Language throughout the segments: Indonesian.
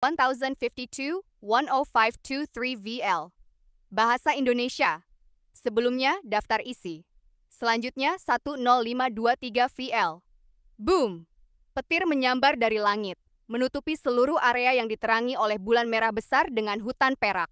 1052-10523VL. Bahasa Indonesia. Sebelumnya, daftar isi. Selanjutnya, 10523VL. Boom! Petir menyambar dari langit, menutupi seluruh area yang diterangi oleh bulan merah besar dengan hutan perak.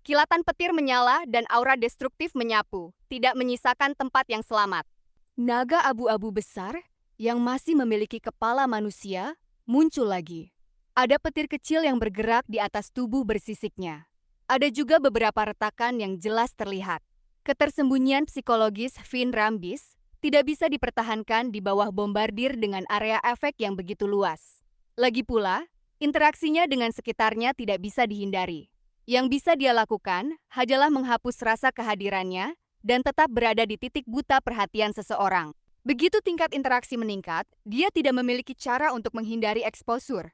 Kilatan petir menyala dan aura destruktif menyapu, tidak menyisakan tempat yang selamat. Naga abu-abu besar yang masih memiliki kepala manusia muncul lagi. Ada petir kecil yang bergerak di atas tubuh bersisiknya. Ada juga beberapa retakan yang jelas terlihat. Ketersembunyian psikologis Finn Rambis tidak bisa dipertahankan di bawah bombardir dengan area efek yang begitu luas. Lagi pula, interaksinya dengan sekitarnya tidak bisa dihindari. Yang bisa dia lakukan hanyalah menghapus rasa kehadirannya dan tetap berada di titik buta perhatian seseorang. Begitu tingkat interaksi meningkat, dia tidak memiliki cara untuk menghindari eksposur.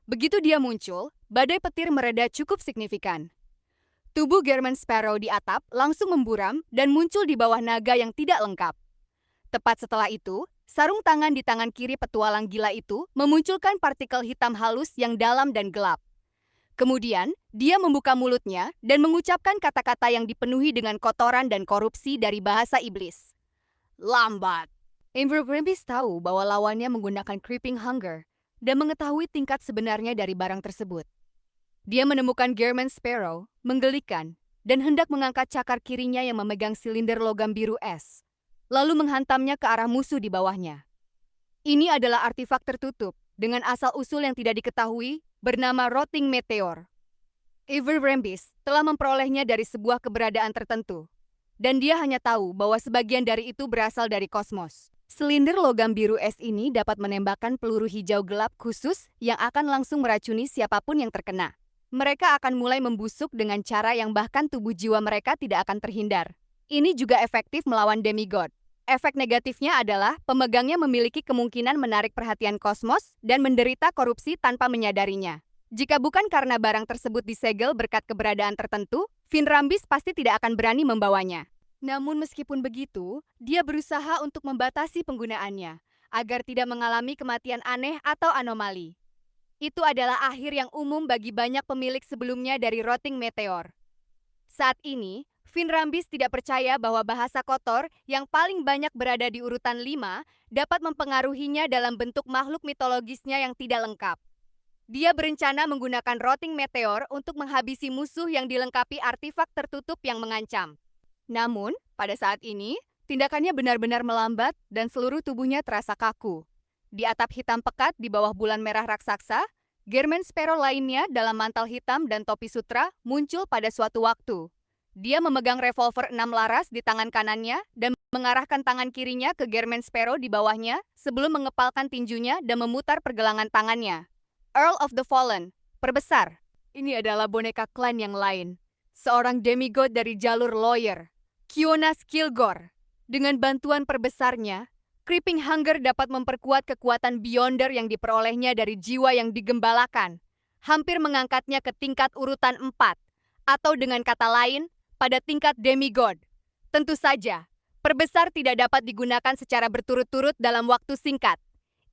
Begitu dia muncul, badai petir mereda cukup signifikan. Tubuh German Sparrow di atap langsung memburam dan muncul di bawah naga yang tidak lengkap. Tepat setelah itu, sarung tangan di tangan kiri petualang gila itu memunculkan partikel hitam halus yang dalam dan gelap. Kemudian, dia membuka mulutnya dan mengucapkan kata-kata yang dipenuhi dengan kotoran dan korupsi dari bahasa iblis. Lambat. Avery Rambis tahu bahwa lawannya menggunakan Creeping Hunger dan mengetahui tingkat sebenarnya dari barang tersebut. Dia menemukan German Sparrow, menggelikan, dan hendak mengangkat cakar kirinya yang memegang silinder logam biru es, lalu menghantamnya ke arah musuh di bawahnya. Ini adalah artefak tertutup dengan asal-usul yang tidak diketahui bernama Rotting Meteor. Avery Rambis telah memperolehnya dari sebuah keberadaan tertentu, dan dia hanya tahu bahwa sebagian dari itu berasal dari kosmos. Silinder logam biru es ini dapat menembakkan peluru hijau gelap khusus yang akan langsung meracuni siapapun yang terkena. Mereka akan mulai membusuk dengan cara yang bahkan tubuh jiwa mereka tidak akan terhindar. Ini juga efektif melawan demigod. Efek negatifnya adalah pemegangnya memiliki kemungkinan menarik perhatian kosmos dan menderita korupsi tanpa menyadarinya. Jika bukan karena barang tersebut disegel berkat keberadaan tertentu, Finn Rambis pasti tidak akan berani membawanya. Namun meskipun begitu, dia berusaha untuk membatasi penggunaannya agar tidak mengalami kematian aneh atau anomali. Itu adalah akhir yang umum bagi banyak pemilik sebelumnya dari Rotting Meteor. Saat ini, Finn Rambis tidak percaya bahwa bahasa kotor yang paling banyak berada di urutan 5 dapat mempengaruhinya dalam bentuk makhluk mitologisnya yang tidak lengkap. Dia berencana menggunakan Rotting Meteor untuk menghabisi musuh yang dilengkapi artefak tertutup yang mengancam. Namun, pada saat ini, tindakannya benar-benar melambat dan seluruh tubuhnya terasa kaku. Di atap hitam pekat di bawah bulan merah raksasa, German Sparrow lainnya dalam mantel hitam dan topi sutra muncul pada suatu waktu. Dia memegang revolver 6 laras di tangan kanannya dan mengarahkan tangan kirinya ke German Sparrow di bawahnya sebelum mengepalkan tinjunya dan memutar pergelangan tangannya. Earl of the Fallen, perbesar. Ini adalah boneka klan yang lain. Seorang demigod dari jalur lawyer, Kionas Kilgore. Dengan bantuan perbesarnya, Creeping Hunger dapat memperkuat kekuatan Beyonder yang diperolehnya dari jiwa yang digembalakan, hampir mengangkatnya ke tingkat urutan 4, atau dengan kata lain, pada tingkat demigod. Tentu saja, perbesar tidak dapat digunakan secara berturut-turut dalam waktu singkat.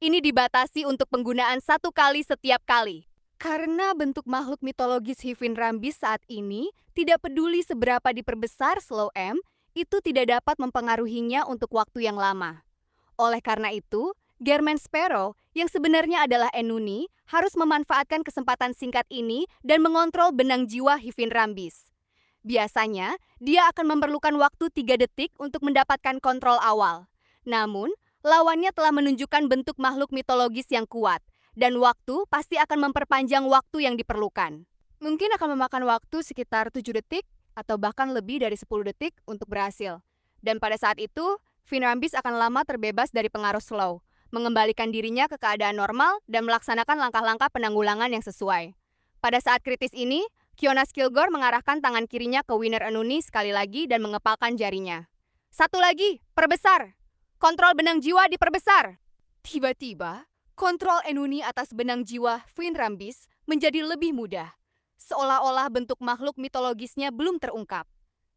Ini dibatasi untuk penggunaan 1 kali setiap kali. Karena bentuk makhluk mitologis Finn Rambis saat ini tidak peduli seberapa diperbesar Slow M, itu tidak dapat mempengaruhinya untuk waktu yang lama. Oleh karena itu, German Sparrow yang sebenarnya adalah Enuni harus memanfaatkan kesempatan singkat ini dan mengontrol benang jiwa Finn Rambis. Biasanya, dia akan memerlukan waktu 3 detik untuk mendapatkan kontrol awal. Namun, lawannya telah menunjukkan bentuk makhluk mitologis yang kuat, dan waktu pasti akan memperpanjang waktu yang diperlukan. Mungkin akan memakan waktu sekitar 7 detik atau bahkan lebih dari 10 detik untuk berhasil. Dan pada saat itu, Finn Rambis akan lama terbebas dari pengaruh slow, mengembalikan dirinya ke keadaan normal dan melaksanakan langkah-langkah penanggulangan yang sesuai. Pada saat kritis ini, Kionas Kilgore mengarahkan tangan kirinya ke Winner Enuni sekali lagi dan mengepalkan jarinya. Satu lagi, perbesar! Kontrol benang jiwa diperbesar! Tiba-tiba, kontrol Enuni atas benang jiwa Finn Rambis menjadi lebih mudah, seolah-olah bentuk makhluk mitologisnya belum terungkap.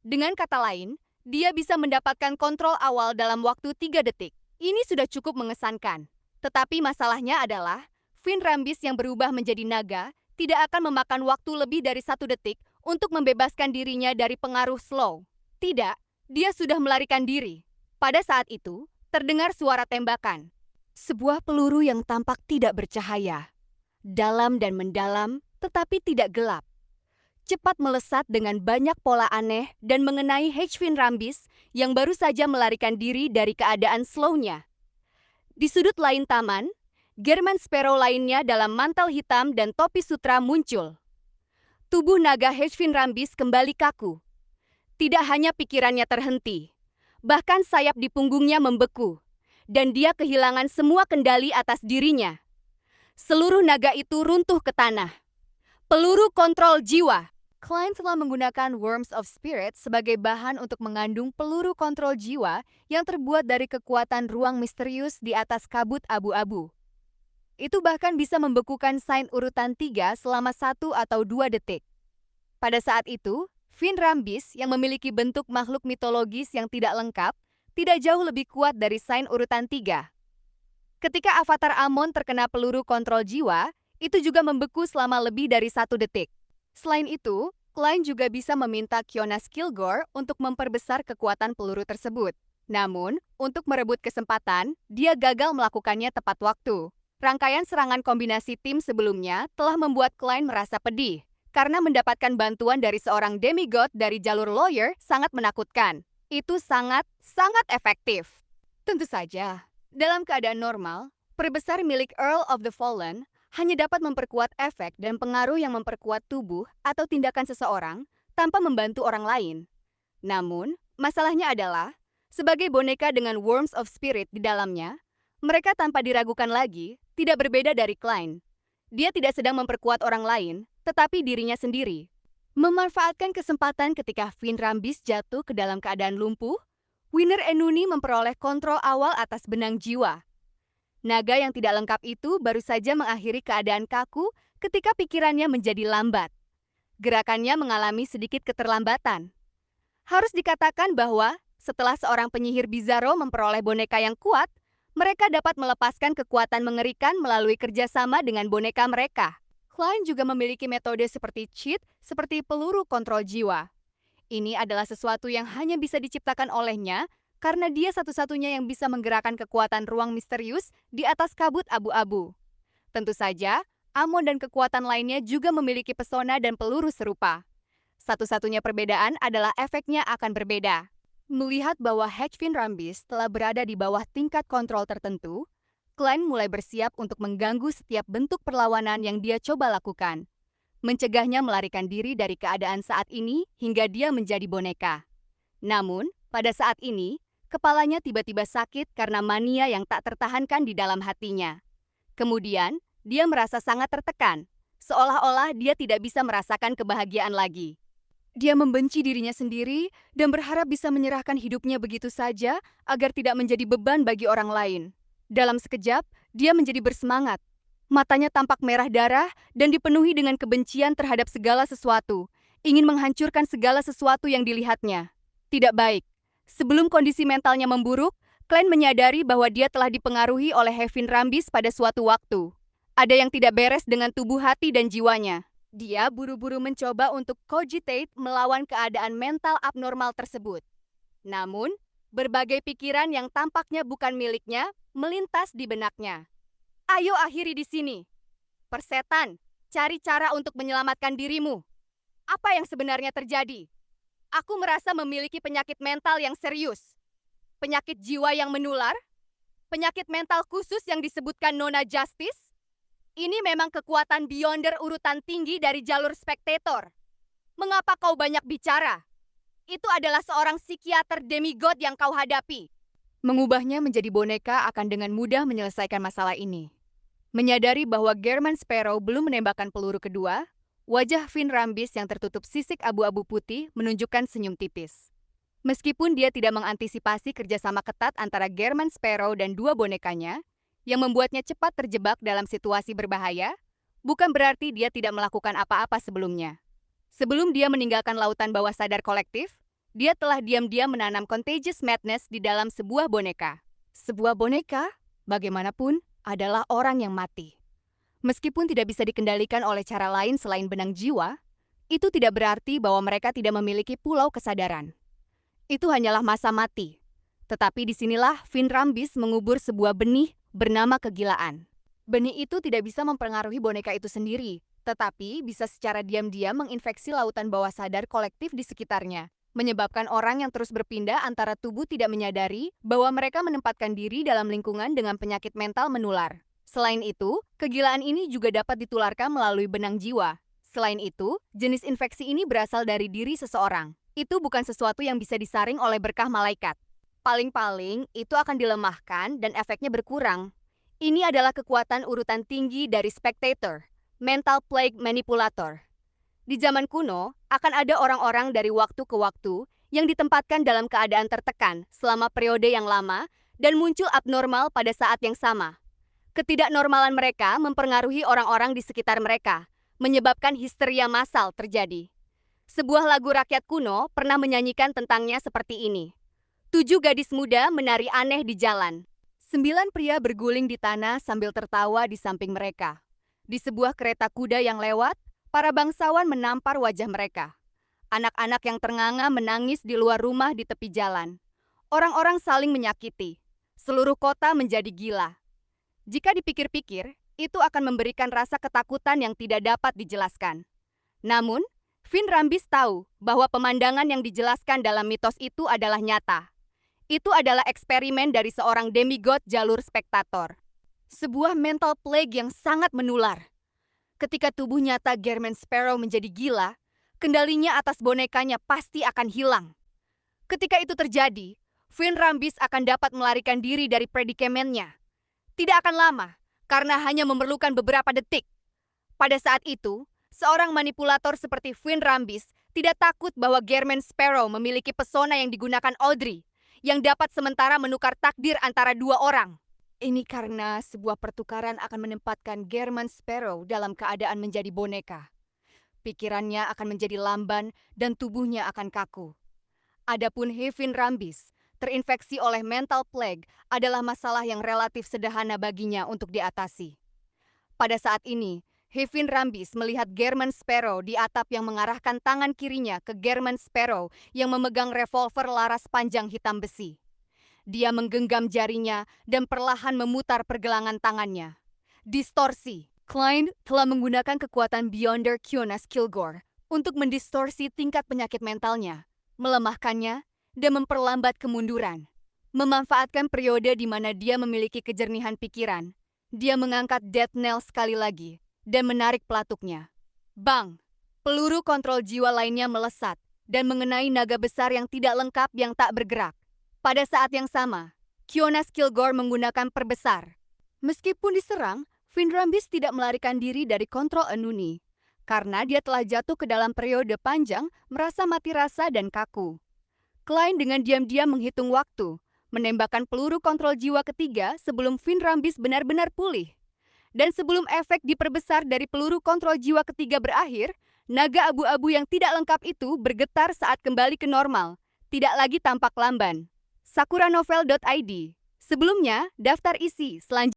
Dengan kata lain, dia bisa mendapatkan kontrol awal dalam waktu 3 detik. Ini sudah cukup mengesankan. Tetapi masalahnya adalah, Finn Rambis yang berubah menjadi naga tidak akan memakan waktu lebih dari 1 detik untuk membebaskan dirinya dari pengaruh slow. Tidak, dia sudah melarikan diri. Pada saat itu, terdengar suara tembakan. Sebuah peluru yang tampak tidak bercahaya. Dalam dan mendalam, tetapi tidak gelap. Cepat melesat dengan banyak pola aneh dan mengenai Hedwig Rambis yang baru saja melarikan diri dari keadaan slow-nya. Di sudut lain taman, German Sparrow lainnya dalam mantel hitam dan topi sutra muncul. Tubuh naga Hedwig Rambis kembali kaku. Tidak hanya pikirannya terhenti, bahkan sayap di punggungnya membeku, dan dia kehilangan semua kendali atas dirinya. Seluruh naga itu runtuh ke tanah. Peluru kontrol jiwa. Klein telah menggunakan Worms of Spirit sebagai bahan untuk mengandung peluru kontrol jiwa yang terbuat dari kekuatan ruang misterius di atas kabut abu-abu. Itu bahkan bisa membekukan sign urutan 3 selama 1 atau 2 detik. Pada saat itu, Finn Rambis yang memiliki bentuk makhluk mitologis yang tidak lengkap, tidak jauh lebih kuat dari sign urutan 3. Ketika avatar Amon terkena peluru kontrol jiwa, itu juga membeku selama lebih dari 1 detik. Selain itu, Klein juga bisa meminta Kionas Kilgore untuk memperbesar kekuatan peluru tersebut. Namun, untuk merebut kesempatan, dia gagal melakukannya tepat waktu. Rangkaian serangan kombinasi tim sebelumnya telah membuat Klein merasa pedih, karena mendapatkan bantuan dari seorang demigod dari jalur lawyer sangat menakutkan. Itu sangat efektif. Tentu saja, dalam keadaan normal, perbesar milik Earl of the Fallen hanya dapat memperkuat efek dan pengaruh yang memperkuat tubuh atau tindakan seseorang tanpa membantu orang lain. Namun, masalahnya adalah, sebagai boneka dengan Worms of Spirit di dalamnya, mereka tanpa diragukan lagi tidak berbeda dari Klein. Dia tidak sedang memperkuat orang lain, tetapi dirinya sendiri. Memanfaatkan kesempatan ketika Finn Rambis jatuh ke dalam keadaan lumpuh, Winner Enuni memperoleh kontrol awal atas benang jiwa. Naga yang tidak lengkap itu baru saja mengakhiri keadaan kaku ketika pikirannya menjadi lambat. Gerakannya mengalami sedikit keterlambatan. Harus dikatakan bahwa setelah seorang penyihir Bizarro memperoleh boneka yang kuat, mereka dapat melepaskan kekuatan mengerikan melalui kerjasama dengan boneka mereka. Klein juga memiliki metode seperti cheat, seperti peluru kontrol jiwa. Ini adalah sesuatu yang hanya bisa diciptakan olehnya karena dia satu-satunya yang bisa menggerakkan kekuatan ruang misterius di atas kabut abu-abu. Tentu saja, Amon dan kekuatan lainnya juga memiliki pesona dan peluru serupa. Satu-satunya perbedaan adalah efeknya akan berbeda. Melihat bahwa Hedwig Rambis telah berada di bawah tingkat kontrol tertentu, Klein mulai bersiap untuk mengganggu setiap bentuk perlawanan yang dia coba lakukan. Mencegahnya melarikan diri dari keadaan saat ini hingga dia menjadi boneka. Namun, pada saat ini, kepalanya tiba-tiba sakit karena mania yang tak tertahankan di dalam hatinya. Kemudian, dia merasa sangat tertekan, seolah-olah dia tidak bisa merasakan kebahagiaan lagi. Dia membenci dirinya sendiri dan berharap bisa menyerahkan hidupnya begitu saja agar tidak menjadi beban bagi orang lain. Dalam sekejap, dia menjadi bersemangat. Matanya tampak merah darah dan dipenuhi dengan kebencian terhadap segala sesuatu, ingin menghancurkan segala sesuatu yang dilihatnya. Tidak baik. Sebelum kondisi mentalnya memburuk, Klein menyadari bahwa dia telah dipengaruhi oleh Hedwig Rambis pada suatu waktu. Ada yang tidak beres dengan tubuh hati dan jiwanya. Dia buru-buru mencoba untuk cogitate melawan keadaan mental abnormal tersebut. Namun, berbagai pikiran yang tampaknya bukan miliknya melintas di benaknya. Ayo akhiri di sini. Persetan, cari cara untuk menyelamatkan dirimu. Apa yang sebenarnya terjadi? Aku merasa memiliki penyakit mental yang serius. Penyakit jiwa yang menular? Penyakit mental khusus yang disebutkan Nona Justice? Ini memang kekuatan Beyonder urutan tinggi dari jalur spektator. Mengapa kau banyak bicara? Itu adalah seorang psikiater demigod yang kau hadapi. Mengubahnya menjadi boneka akan dengan mudah menyelesaikan masalah ini. Menyadari bahwa German Sparrow belum menembakkan peluru kedua, wajah Finn Rambis yang tertutup sisik abu-abu putih menunjukkan senyum tipis. Meskipun dia tidak mengantisipasi kerjasama ketat antara German Sparrow dan dua bonekanya, yang membuatnya cepat terjebak dalam situasi berbahaya, bukan berarti dia tidak melakukan apa-apa sebelumnya. Sebelum dia meninggalkan lautan bawah sadar kolektif, dia telah diam-diam menanam contagious madness di dalam sebuah boneka. Sebuah boneka, bagaimanapun, adalah orang yang mati. Meskipun tidak bisa dikendalikan oleh cara lain selain benang jiwa, itu tidak berarti bahwa mereka tidak memiliki pulau kesadaran. Itu hanyalah masa mati. Tetapi disinilah Finn Rambis mengubur sebuah benih bernama kegilaan. Benih itu tidak bisa mempengaruhi boneka itu sendiri, tetapi bisa secara diam-diam menginfeksi lautan bawah sadar kolektif di sekitarnya, menyebabkan orang yang terus berpindah antara tubuh tidak menyadari bahwa mereka menempatkan diri dalam lingkungan dengan penyakit mental menular. Selain itu, kegilaan ini juga dapat ditularkan melalui benang jiwa. Selain itu, jenis infeksi ini berasal dari diri seseorang. Itu bukan sesuatu yang bisa disaring oleh berkah malaikat. Paling-paling, itu akan dilemahkan dan efeknya berkurang. Ini adalah kekuatan urutan tinggi dari spectator, mental plague manipulator. Di zaman kuno, akan ada orang-orang dari waktu ke waktu yang ditempatkan dalam keadaan tertekan selama periode yang lama dan muncul abnormal pada saat yang sama. Ketidaknormalan mereka mempengaruhi orang-orang di sekitar mereka, menyebabkan histeria massal terjadi. Sebuah lagu rakyat kuno pernah menyanyikan tentangnya seperti ini. 7 gadis muda menari aneh di jalan. 9 pria berguling di tanah sambil tertawa di samping mereka. Di sebuah kereta kuda yang lewat, para bangsawan menampar wajah mereka. Anak-anak yang ternganga menangis di luar rumah di tepi jalan. Orang-orang saling menyakiti. Seluruh kota menjadi gila. Jika dipikir-pikir, itu akan memberikan rasa ketakutan yang tidak dapat dijelaskan. Namun, Finn Rambis tahu bahwa pemandangan yang dijelaskan dalam mitos itu adalah nyata. Itu adalah eksperimen dari seorang demigod jalur spektator. Sebuah mental plague yang sangat menular. Ketika tubuh nyata Gehrman Sparrow menjadi gila, kendalinya atas bonekanya pasti akan hilang. Ketika itu terjadi, Finn Rambis akan dapat melarikan diri dari predikemennya. Tidak akan lama, karena hanya memerlukan beberapa detik. Pada saat itu, seorang manipulator seperti Finn Rambis tidak takut bahwa Gehrman Sparrow memiliki pesona yang digunakan Audrey, yang dapat sementara menukar takdir antara dua orang. Ini karena sebuah pertukaran akan menempatkan Gehrman Sparrow dalam keadaan menjadi boneka. Pikirannya akan menjadi lamban dan tubuhnya akan kaku. Adapun Finn Rambis, terinfeksi oleh mental plague adalah masalah yang relatif sederhana baginya untuk diatasi. Pada saat ini, Finn Rambis melihat Gehrman Sparrow di atap yang mengarahkan tangan kirinya ke Gehrman Sparrow yang memegang revolver laras panjang hitam besi. Dia menggenggam jarinya dan perlahan memutar pergelangan tangannya. Distorsi. Klein telah menggunakan kekuatan Beyonder Kionas Kilgore untuk mendistorsi tingkat penyakit mentalnya, melemahkannya, dan memperlambat kemunduran. Memanfaatkan periode di mana dia memiliki kejernihan pikiran, dia mengangkat death knell sekali lagi dan menarik pelatuknya. Bang! Peluru kontrol jiwa lainnya melesat dan mengenai naga besar yang tidak lengkap yang tak bergerak. Pada saat yang sama, Kionas Kilgore menggunakan perbesar. Meskipun diserang, Finn Rambis tidak melarikan diri dari kontrol Enuni, karena dia telah jatuh ke dalam periode panjang merasa mati rasa dan kaku. Klein dengan diam-diam menghitung waktu, menembakkan peluru kontrol jiwa ketiga sebelum Finn Rambis benar-benar pulih. Dan sebelum efek diperbesar dari peluru kontrol jiwa ketiga berakhir, naga abu-abu yang tidak lengkap itu bergetar saat kembali ke normal, tidak lagi tampak lamban. Sakuranovel.id. Sebelumnya, daftar isi selanjutnya.